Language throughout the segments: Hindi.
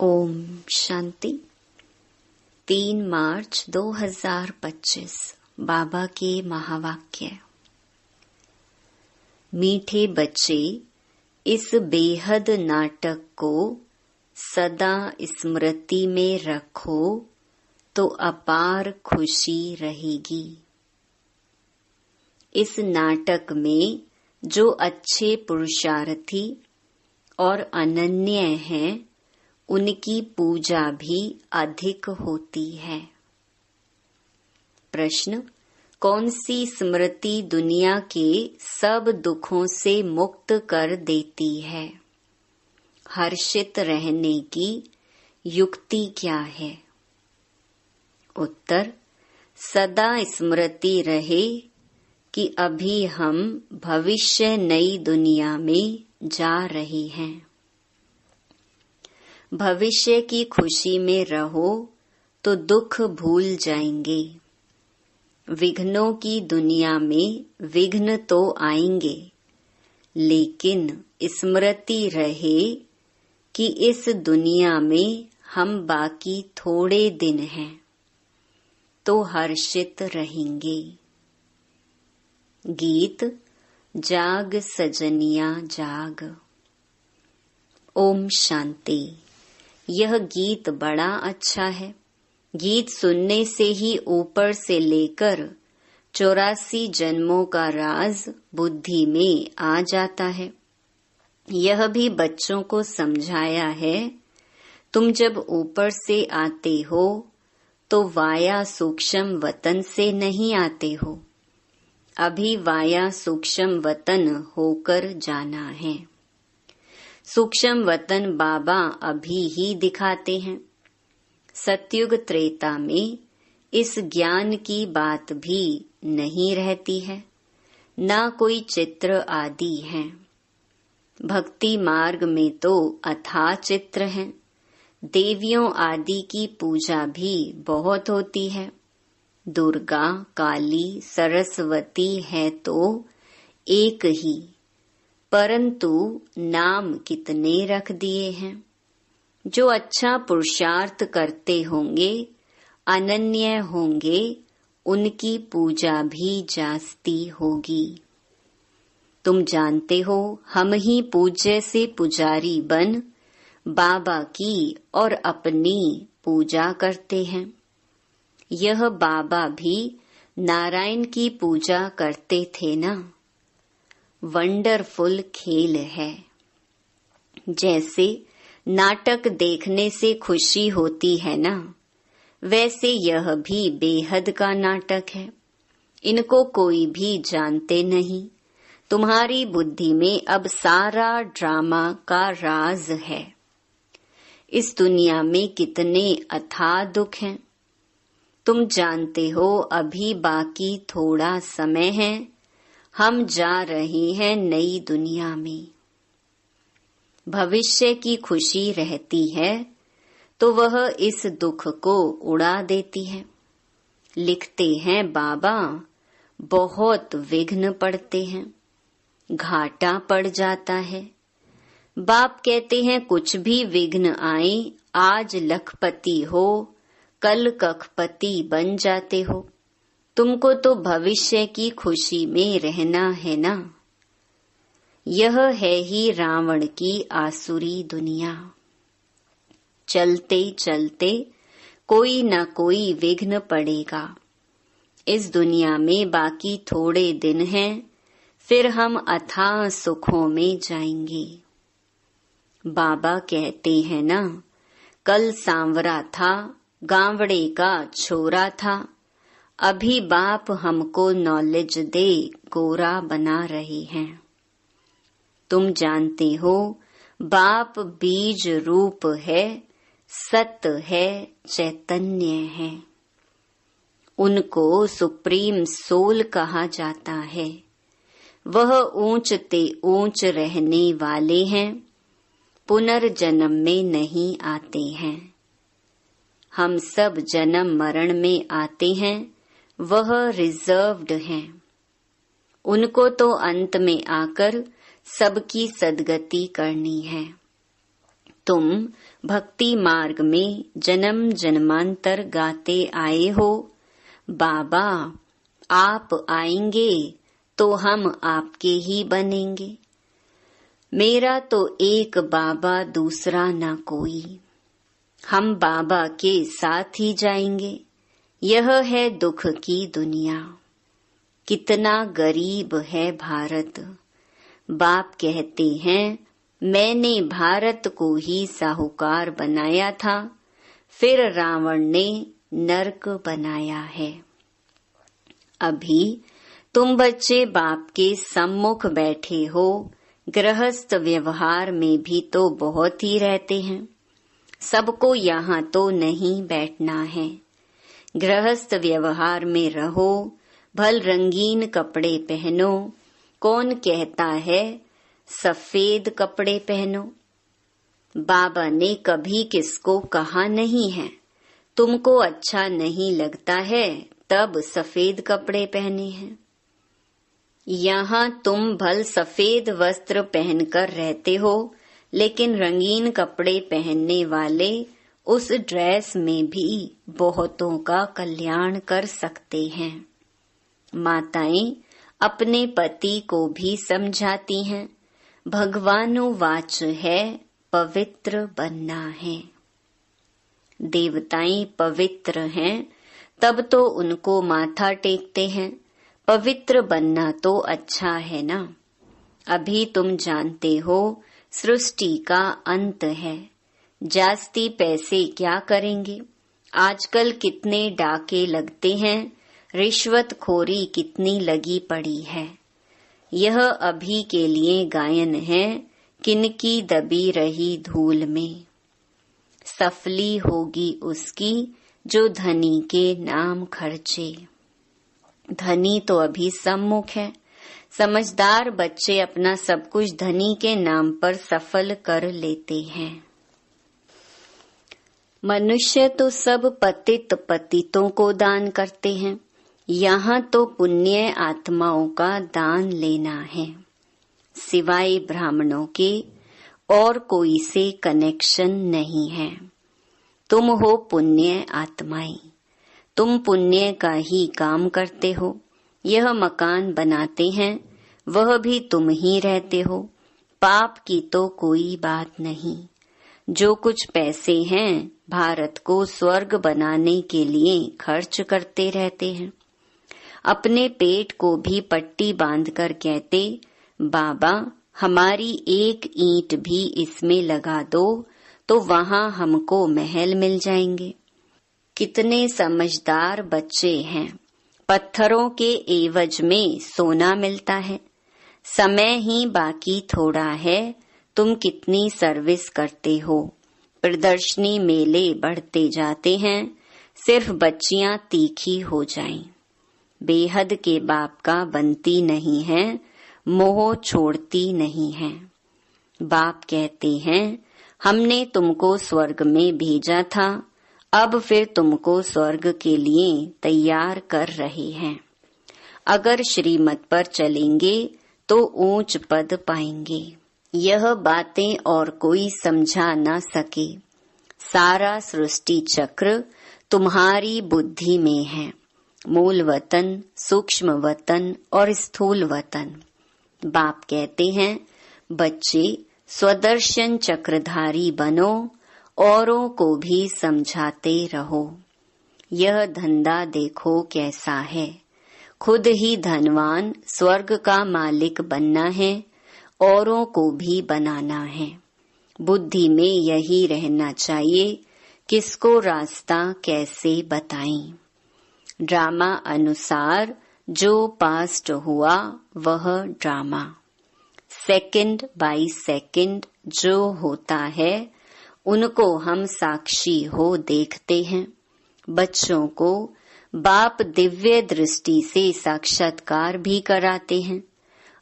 ओम शांति। 3 मार्च 2025 बाबा के महावाक्य। मीठे बच्चे, इस बेहद नाटक को सदा स्मृति में रखो तो अपार खुशी रहेगी। इस नाटक में जो अच्छे पुरुषार्थी और अनन्य हैं, उनकी पूजा भी अधिक होती है। प्रश्न: कौन सी स्मृति दुनिया के सब दुखों से मुक्त कर देती है? हर्षित रहने की युक्ति क्या है? उत्तर: सदा स्मृति रहे कि अभी हम भविष्य नई दुनिया में जा रहे हैं। भविष्य की खुशी में रहो तो दुख भूल जाएंगे। विघ्नों की दुनिया में विघ्न तो आएंगे, लेकिन स्मृति रहे कि इस दुनिया में हम बाकी थोड़े दिन हैं, तो हर्षित रहेंगे। गीत जाग सजनिया जाग। ओम शांति। यह गीत बड़ा अच्छा है। गीत सुनने से ही ऊपर से लेकर 84 जन्मों का राज बुद्धि में आ जाता है। यह भी बच्चों को समझाया है, तुम जब ऊपर से आते हो तो वाया सूक्ष्म वतन से नहीं आते हो, अभी वाया सूक्ष्म वतन होकर जाना है। सूक्ष्म वतन बाबा अभी ही दिखाते हैं। सतयुग त्रेता में इस ज्ञान की बात भी नहीं रहती है, ना कोई चित्र आदि है। भक्ति मार्ग में तो अथाह चित्र हैं। देवियों आदि की पूजा भी बहुत होती है। दुर्गा, काली, सरस्वती है तो एक ही, परंतु नाम कितने रख दिए हैं। जो अच्छा पुरुषार्थ करते होंगे, अनन्य होंगे, उनकी पूजा भी जास्ती होगी। तुम जानते हो, हम ही पूज्य से पुजारी बन बाबा की और अपनी पूजा करते हैं। यह बाबा भी नारायण की पूजा करते थे ना। वंडरफुल खेल है। जैसे नाटक देखने से खुशी होती है ना, वैसे यह भी बेहद का नाटक है। इनको कोई भी जानते नहीं। तुम्हारी बुद्धि में अब सारा ड्रामा का राज है। इस दुनिया में कितने अथाह दुख हैं। तुम जानते हो अभी बाकी थोड़ा समय है, हम जा रहे हैं नई दुनिया में। भविष्य की खुशी रहती है तो वह इस दुख को उड़ा देती है। लिखते हैं बाबा, बहुत विघ्न पड़ते हैं, घाटा पड़ जाता है। बाप कहते हैं कुछ भी विघ्न आए, आज लखपति हो, कल कखपति बन जाते हो। तुमको तो भविष्य की खुशी में रहना है ना। यह है ही रावण की आसुरी दुनिया। चलते चलते कोई न कोई विघ्न पड़ेगा। इस दुनिया में बाकी थोड़े दिन हैं, फिर हम अथाह सुखों में जाएंगे। बाबा कहते हैं ना, कल सांवरा था, गांवड़े का छोरा था। अभी बाप हमको नॉलेज दे गोरा बना रहे हैं। तुम जानते हो बाप बीज रूप है, सत्य है, चैतन्य है। उनको सुप्रीम सोल कहा जाता है। वह ऊंचते ऊंच रहने वाले हैं, पुनर्जन्म में नहीं आते हैं। हम सब जन्म मरण में आते हैं, वह रिजर्व्ड हैं। उनको तो अंत में आकर सबकी सदगति करनी है। तुम भक्ति मार्ग में जन्म जन्मांतर गाते आए हो, बाबा आप आएंगे तो हम आपके ही बनेंगे। मेरा तो एक बाबा दूसरा ना कोई, हम बाबा के साथ ही जाएंगे। यह है दुख की दुनिया, कितना गरीब है भारत। बाप कहते हैं मैंने भारत को ही साहूकार बनाया था, फिर रावण ने नरक बनाया है। अभी तुम बच्चे बाप के सम्मुख बैठे हो, गृहस्थ व्यवहार में भी तो बहुत ही रहते हैं। सबको यहाँ तो नहीं बैठना है। गृहस्थ व्यवहार में रहो, भल रंगीन कपड़े पहनो। कौन कहता है सफेद कपड़े पहनो? बाबा ने कभी किसको कहा नहीं है तुमको अच्छा नहीं लगता है तब सफेद कपड़े पहने हैं। यहाँ तुम भल सफेद वस्त्र पहनकर रहते हो, लेकिन रंगीन कपड़े पहनने वाले उस ड्रेस में भी बहुतों का कल्याण कर सकते हैं। माताएं अपने पति को भी समझाती हैं, भगवानुवाच है पवित्र बनना है। देवताएं पवित्र हैं तब तो उनको माथा टेकते हैं। पवित्र बनना तो अच्छा है ना। अभी तुम जानते हो सृष्टि का अंत है, जास्ती पैसे क्या करेंगे। आजकल कितने डाके लगते हैं, रिश्वतखोरी कितनी लगी पड़ी है। यह अभी के लिए गायन है, किनकी दबी रही धूल में। सफली होगी उसकी जो धनी के नाम खर्चे। धनी तो अभी सम्मुख है। समझदार बच्चे अपना सब कुछ धनी के नाम पर सफल कर लेते हैं। मनुष्य तो सब पतित पतितों को दान करते हैं। यहाँ तो पुण्य आत्माओं का दान लेना है। सिवाय ब्राह्मणों के और कोई से कनेक्शन नहीं है। तुम हो पुण्य आत्माएं, तुम पुण्य का ही काम करते हो। यह मकान बनाते हैं, वह भी तुम ही रहते हो। पाप की तो कोई बात नहीं। जो कुछ पैसे हैं भारत को स्वर्ग बनाने के लिए खर्च करते रहते हैं। अपने पेट को भी पट्टी बांधकर कहते, बाबा हमारी एक ईंट भी इसमें लगा दो तो वहाँ हमको महल मिल जाएंगे। कितने समझदार बच्चे हैं। पत्थरों के एवज में सोना मिलता है। समय ही बाकी थोड़ा है। तुम कितनी सर्विस करते हो। प्रदर्शनी मेले बढ़ते जाते हैं, सिर्फ बच्चियां तीखी हो जाएं। बेहद के बाप का बनती नहीं है, मोह छोड़ती नहीं है। बाप कहते हैं हमने तुमको स्वर्ग में भेजा था, अब फिर तुमको स्वर्ग के लिए तैयार कर रहे हैं। अगर श्रीमत पर चलेंगे तो ऊंच पद पाएंगे। यह बातें और कोई समझा ना सके। सारा सृष्टि चक्र तुम्हारी बुद्धि में है। मूल वतन, सूक्ष्म वतन और स्थूल वतन। बाप कहते हैं बच्चे स्वदर्शन चक्रधारी बनो, औरों को भी समझाते रहो। यह धंधा देखो कैसा है। खुद ही धनवान स्वर्ग का मालिक बनना है, औरों को भी बनाना है। बुद्धि में यही रहना चाहिए, किसको रास्ता कैसे बताएं। ड्रामा अनुसार जो पास्ट हुआ वह ड्रामा। सेकंड बाय सेकंड जो होता है उनको हम साक्षी हो देखते हैं। बच्चों को बाप दिव्य दृष्टि से साक्षात्कार भी कराते हैं।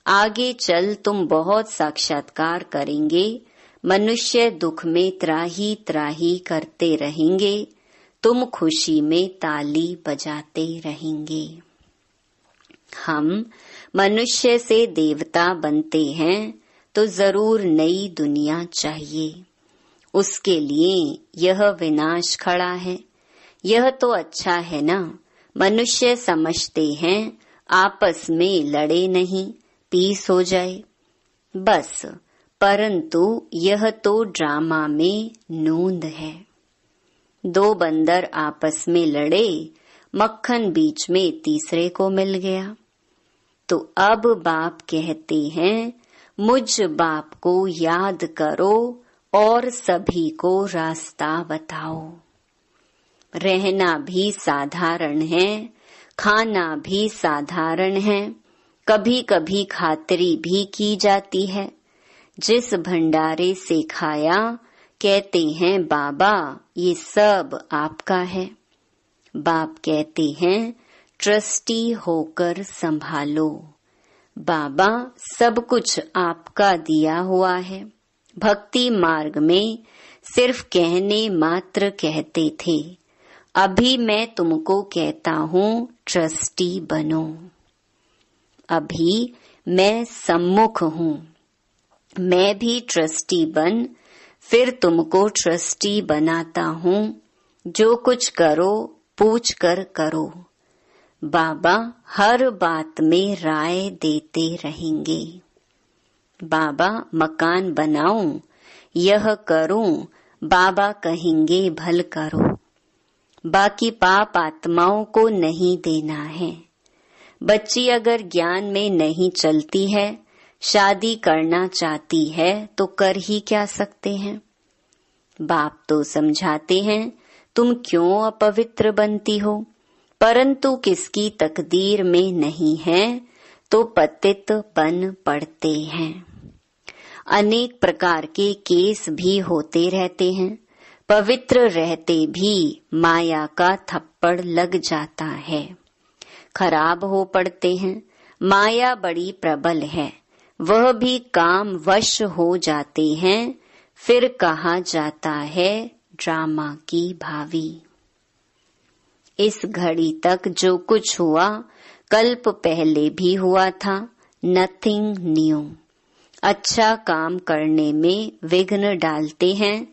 आगे चल तुम बहुत साक्षात्कार करेंगे। मनुष्य दुख में त्राही त्राही करते रहेंगे, तुम खुशी में ताली बजाते रहेंगे। हम मनुष्य से देवता बनते हैं तो जरूर नई दुनिया चाहिए। उसके लिए यह विनाश खड़ा है। यह तो अच्छा है ना, मनुष्य समझते हैं आपस में लड़े नहीं, पीस हो जाए बस, परंतु यह तो ड्रामा में नूंद है। दो बंदर आपस में लड़े, मक्खन बीच में तीसरे को मिल गया। तो अब बाप कहते हैं, मुझ बाप को याद करो और सभी को रास्ता बताओ। रहना भी साधारण है, खाना भी साधारण है, कभी कभी खातिरी भी की जाती है। जिस भंडारे से खाया, कहते हैं बाबा ये सब आपका है। बाप कहते हैं ट्रस्टी होकर संभालो। बाबा सब कुछ आपका दिया हुआ है। भक्ति मार्ग में सिर्फ कहने मात्र कहते थे, अभी मैं तुमको कहता हूँ ट्रस्टी बनो। अभी मैं सम्मुख हूँ, मैं भी ट्रस्टी बन फिर तुमको ट्रस्टी बनाता हूँ। जो कुछ करो पूछ कर करो। बाबा हर बात में राय देते रहेंगे। बाबा मकान बनाऊं, यह करूं, बाबा कहेंगे भल करो। बाकी पाप आत्माओं को नहीं देना है। बच्ची अगर ज्ञान में नहीं चलती है, शादी करना चाहती है तो कर ही क्या सकते हैं। बाप तो समझाते हैं तुम क्यों अपवित्र बनती हो, परंतु किसकी तकदीर में नहीं है तो पतित बन पड़ते हैं। अनेक प्रकार के केस भी होते रहते हैं। पवित्र रहते भी माया का थप्पड़ लग जाता है, खराब हो पड़ते हैं। माया बड़ी प्रबल है, वह भी काम वश हो जाते हैं। फिर कहा जाता है ड्रामा की भावी। इस घड़ी तक जो कुछ हुआ कल्प पहले भी हुआ था, नथिंग न्यू। अच्छा काम करने में विघ्न डालते हैं,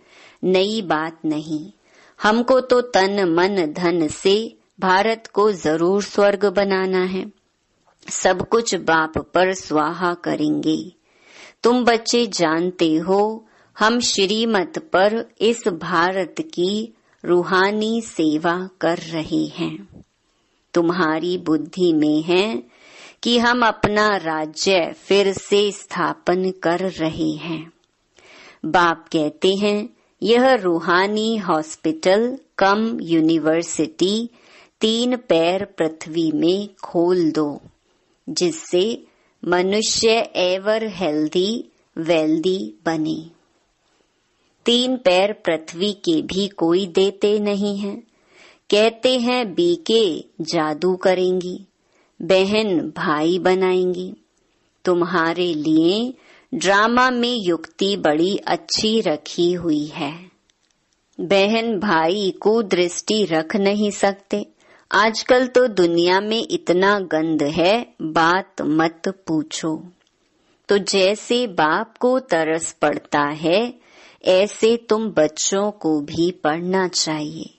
नई बात नहीं। हमको तो तन मन धन से भारत को जरूर स्वर्ग बनाना है। सब कुछ बाप पर स्वाहा करेंगे। तुम बच्चे जानते हो हम श्रीमत पर इस भारत की रूहानी सेवा कर रहे हैं। तुम्हारी बुद्धि में है कि हम अपना राज्य फिर से स्थापन कर रहे हैं। बाप कहते हैं यह रूहानी हॉस्पिटल कम यूनिवर्सिटी 3 पैर पृथ्वी में खोल दो, जिससे मनुष्य एवर हेल्दी वेल्दी बने। 3 पैर पृथ्वी के भी कोई देते नहीं है। कहते हैं बीके जादू करेंगी, बहन भाई बनाएंगी। तुम्हारे लिए ड्रामा में युक्ति बड़ी अच्छी रखी हुई है। बहन भाई को दृष्टि रख नहीं सकते। आजकल तो दुनिया में इतना गंद है, बात मत पूछो। तो जैसे बाप को तरस पड़ता है, ऐसे तुम बच्चों को भी पढ़ना चाहिए।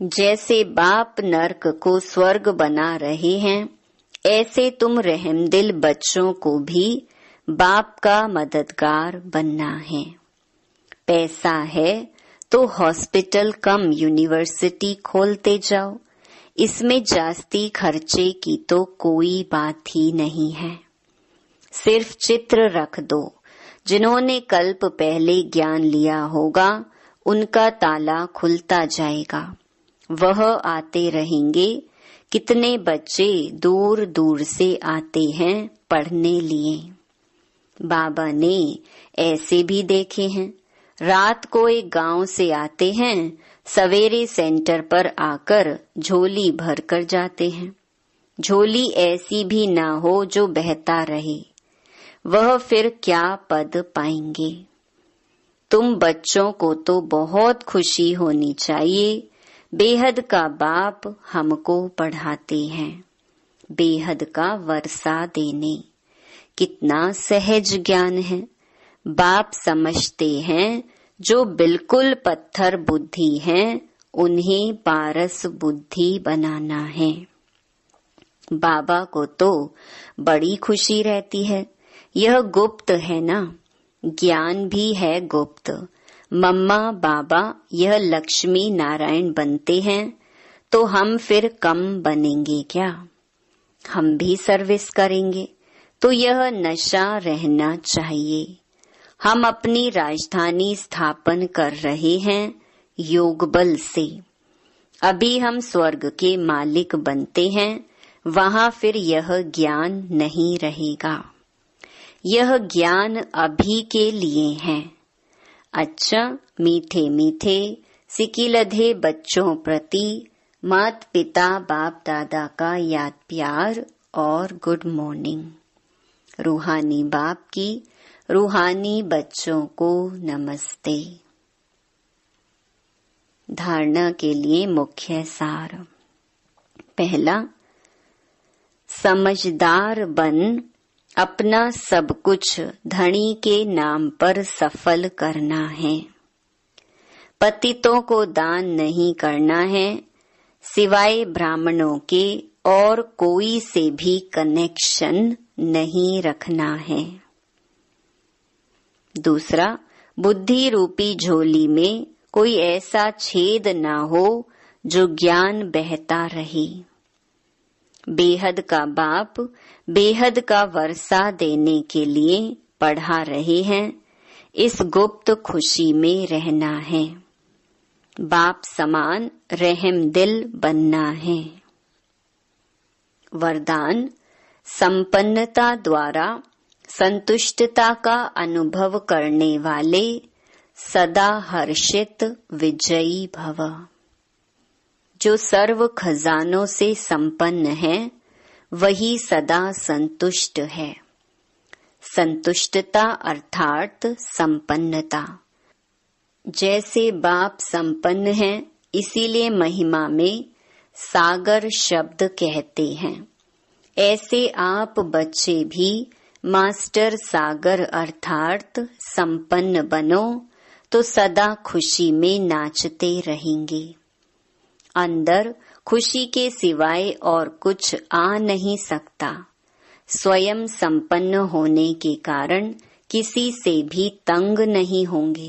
जैसे बाप नर्क को स्वर्ग बना रहे हैं, ऐसे तुम रहमदिल बच्चों को भी बाप का मददगार बनना है। पैसा है तो हॉस्पिटल कम यूनिवर्सिटी खोलते जाओ। इसमें जास्ती खर्चे की तो कोई बात ही नहीं है। सिर्फ चित्र रख दो। जिन्होंने कल्प पहले ज्ञान लिया होगा उनका ताला खुलता जाएगा, वह आते रहेंगे। कितने बच्चे दूर दूर से आते हैं पढ़ने लिए। बाबा ने ऐसे भी देखे हैं। रात को एक गांव से आते हैं, सवेरे सेंटर पर आकर झोली भर कर जाते हैं। झोली ऐसी भी ना हो जो बहता रहे, वह फिर क्या पद पाएंगे। तुम बच्चों को तो बहुत खुशी होनी चाहिए। बेहद का बाप हमको पढ़ाते हैं, बेहद का वर्षा देने। कितना सहज ज्ञान है। बाप समझते हैं जो बिल्कुल पत्थर बुद्धि हैं, उन्हें पारस बुद्धि बनाना है। बाबा को तो बड़ी खुशी रहती है। यह गुप्त है ना, ज्ञान भी है गुप्त। मम्मा बाबा यह लक्ष्मी नारायण बनते हैं तो हम फिर कम बनेंगे क्या? हम भी सर्विस करेंगे तो यह नशा रहना चाहिए। हम अपनी राजधानी स्थापन कर रहे हैं योग बल से। अभी हम स्वर्ग के मालिक बनते हैं, वहां फिर यह ज्ञान नहीं रहेगा। यह ज्ञान अभी के लिए है। अच्छा, मीठे मीठे सिकिलधे बच्चों प्रति मात पिता बाप दादा का याद प्यार और गुड मॉर्निंग। रूहानी बाप की रूहानी बच्चों को नमस्ते। धारणा के लिए मुख्य सार। पहला, समझदार बन अपना सब कुछ धनी के नाम पर सफल करना है। पतितों को दान नहीं करना है, सिवाय ब्राह्मणों के और कोई से भी कनेक्शन नहीं रखना है। दूसरा, बुद्धि रूपी झोली में कोई ऐसा छेद ना हो जो ज्ञान बहता रहे। बेहद का बाप बेहद का वर्षा देने के लिए पढ़ा रहे हैं। इस गुप्त खुशी में रहना है। बाप समान रहम दिल बनना है। वरदान, संपन्नता द्वारा संतुष्टता का अनुभव करने वाले सदा हर्षित विजयी भव। जो सर्व खजानों से संपन्न है वही सदा संतुष्ट है। संतुष्टता अर्थात संपन्नता। जैसे बाप संपन्न है, इसीलिए महिमा में सागर शब्द कहते हैं। ऐसे आप बच्चे भी मास्टर सागर अर्थात संपन्न बनो तो सदा खुशी में नाचते रहेंगे। अंदर खुशी के सिवाय और कुछ आ नहीं सकता। स्वयं संपन्न होने के कारण किसी से भी तंग नहीं होंगे।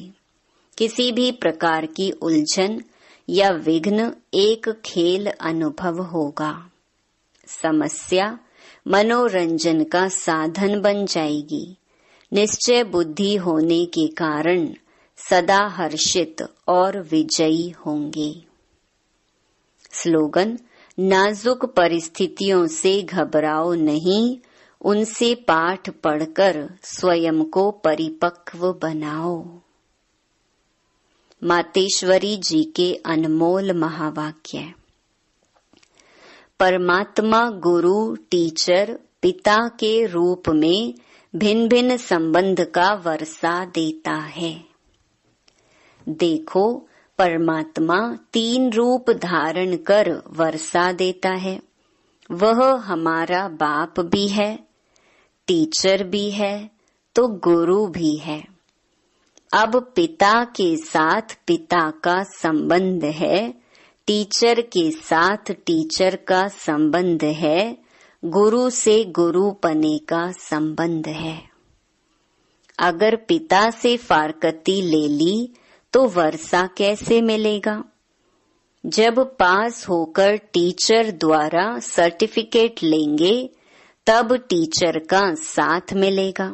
किसी भी प्रकार की उलझन या विघ्न एक खेल अनुभव होगा। समस्या मनोरंजन का साधन बन जाएगी। निश्चय बुद्धि होने के कारण सदा हर्षित और विजयी होंगे। स्लोगन, नाजुक परिस्थितियों से घबराओ नहीं, उनसे पाठ पढ़कर स्वयं को परिपक्व बनाओ। मातेश्वरी जी के अनमोल महावाक्य। परमात्मा गुरु टीचर पिता के रूप में भिन्न भिन्न संबंध का वर्षा देता है। देखो, परमात्मा 3 रूप धारण कर वर्षा देता है। वह हमारा बाप भी है, टीचर भी है, तो गुरु भी है। अब पिता के साथ पिता का संबंध है, टीचर के साथ टीचर का संबंध है, गुरु से गुरु पने का संबंध है। अगर पिता से फारकती ले ली तो वर्षा कैसे मिलेगा? जब पास होकर टीचर द्वारा सर्टिफिकेट लेंगे तब टीचर का साथ मिलेगा।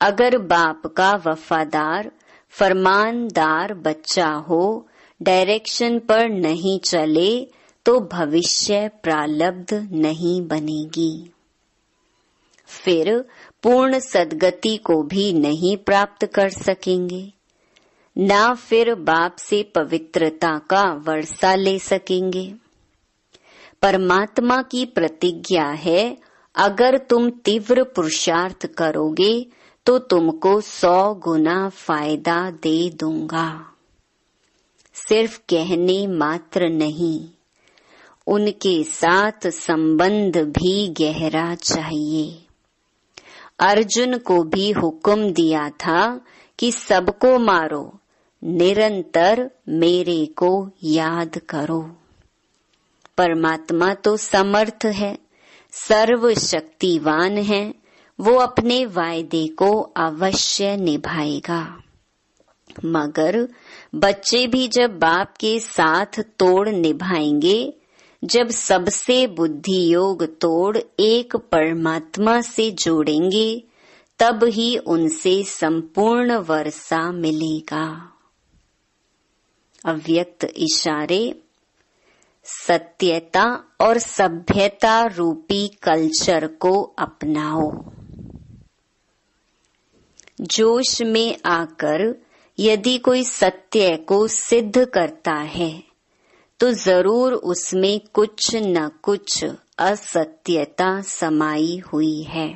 अगर बाप का वफादार फरमानदार बच्चा हो, डायरेक्शन पर नहीं चले तो भविष्य प्रारब्ध नहीं बनेगी। फिर पूर्ण सद्गति को भी नहीं प्राप्त कर सकेंगे, ना फिर बाप से पवित्रता का वर्षा ले सकेंगे। परमात्मा की प्रतिज्ञा है, अगर तुम तीव्र पुरुषार्थ करोगे तो तुमको 100 गुना फायदा दे दूंगा। सिर्फ कहने मात्र नहीं, उनके साथ संबंध भी गहरा चाहिए। अर्जुन को भी हुक्म दिया था कि सबको मारो, निरंतर मेरे को याद करो। परमात्मा तो समर्थ है, सर्वशक्तिवान है, वो अपने वायदे को अवश्य निभाएगा। मगर बच्चे भी जब बाप के साथ तोड़ निभाएंगे, जब सबसे बुद्धि योग तोड़ एक परमात्मा से जोड़ेंगे, तब ही उनसे संपूर्ण वर्षा मिलेगा। अव्यक्त इशारे, सत्यता और सभ्यता रूपी कल्चर को अपनाओ। जोश में आकर यदि कोई सत्य को सिद्ध करता है तो जरूर उसमें कुछ न कुछ असत्यता समाई हुई है।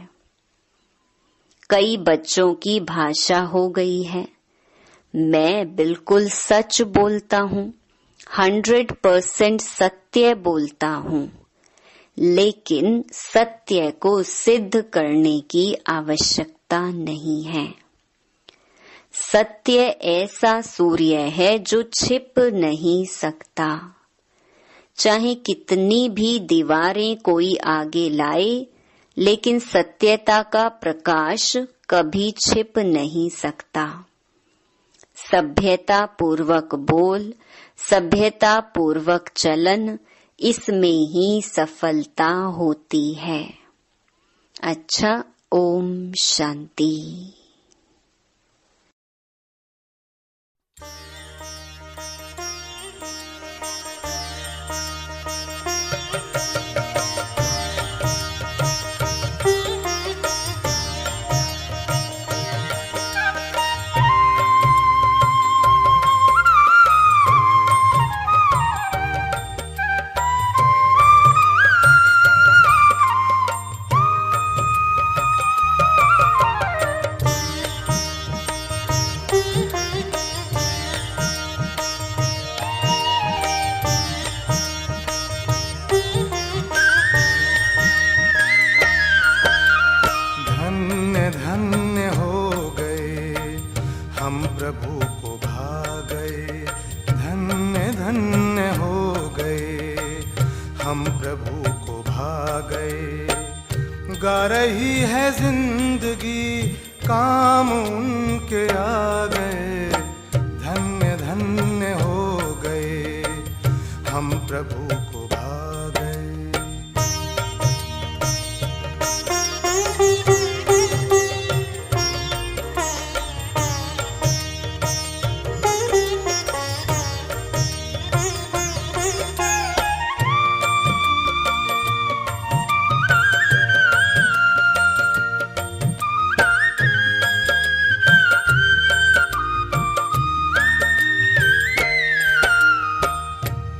कई बच्चों की भाषा हो गई है, मैं बिल्कुल सच बोलता हूँ, 100% सत्य बोलता हूँ, लेकिन सत्य को सिद्ध करने की आवश्यकता नहीं है। सत्य ऐसा सूर्य है जो छिप नहीं सकता। चाहे कितनी भी दीवारें कोई आगे लाए, लेकिन सत्यता का प्रकाश कभी छिप नहीं सकता। सभ्यता पूर्वक बोल, सभ्यता पूर्वक चलन, इसमें ही सफलता होती है। अच्छा, ओम शांति। गा रही है जिंदगी, काम उनके आ गए। धन्य धन्य हो गए, हम प्रभु को भा गए।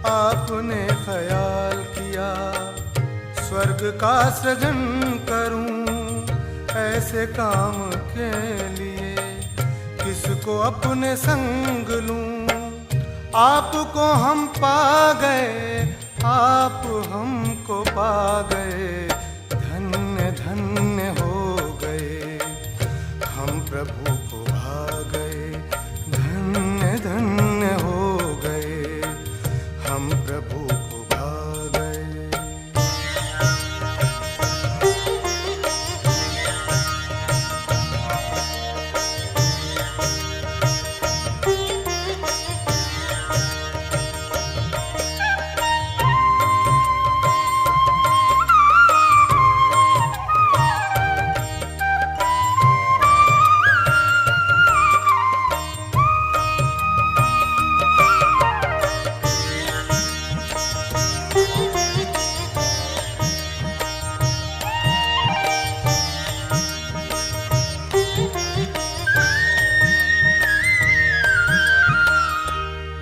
आपने ख्याल किया स्वर्ग का सृजन करूं, ऐसे काम के लिए किसको अपने संग लूं। आपको हम पा गए, आप हमको पा गए। धन्य धन्य हो गए, हम प्रभु को भा गए। धन्य धन्य हो गए, हम प्रभु को भा गए।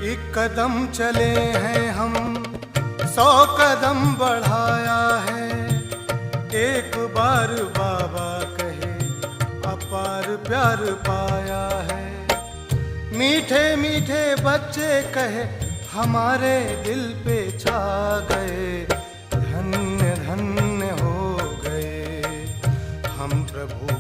एक कदम चले हैं हम, 100 कदम बढ़ाया है। एक बार बाबा कहे, अपार प्यार पाया है। मीठे मीठे बच्चे कहे, हमारे दिल पे छा गए। धन्य धन्य हो गए, हम प्रभु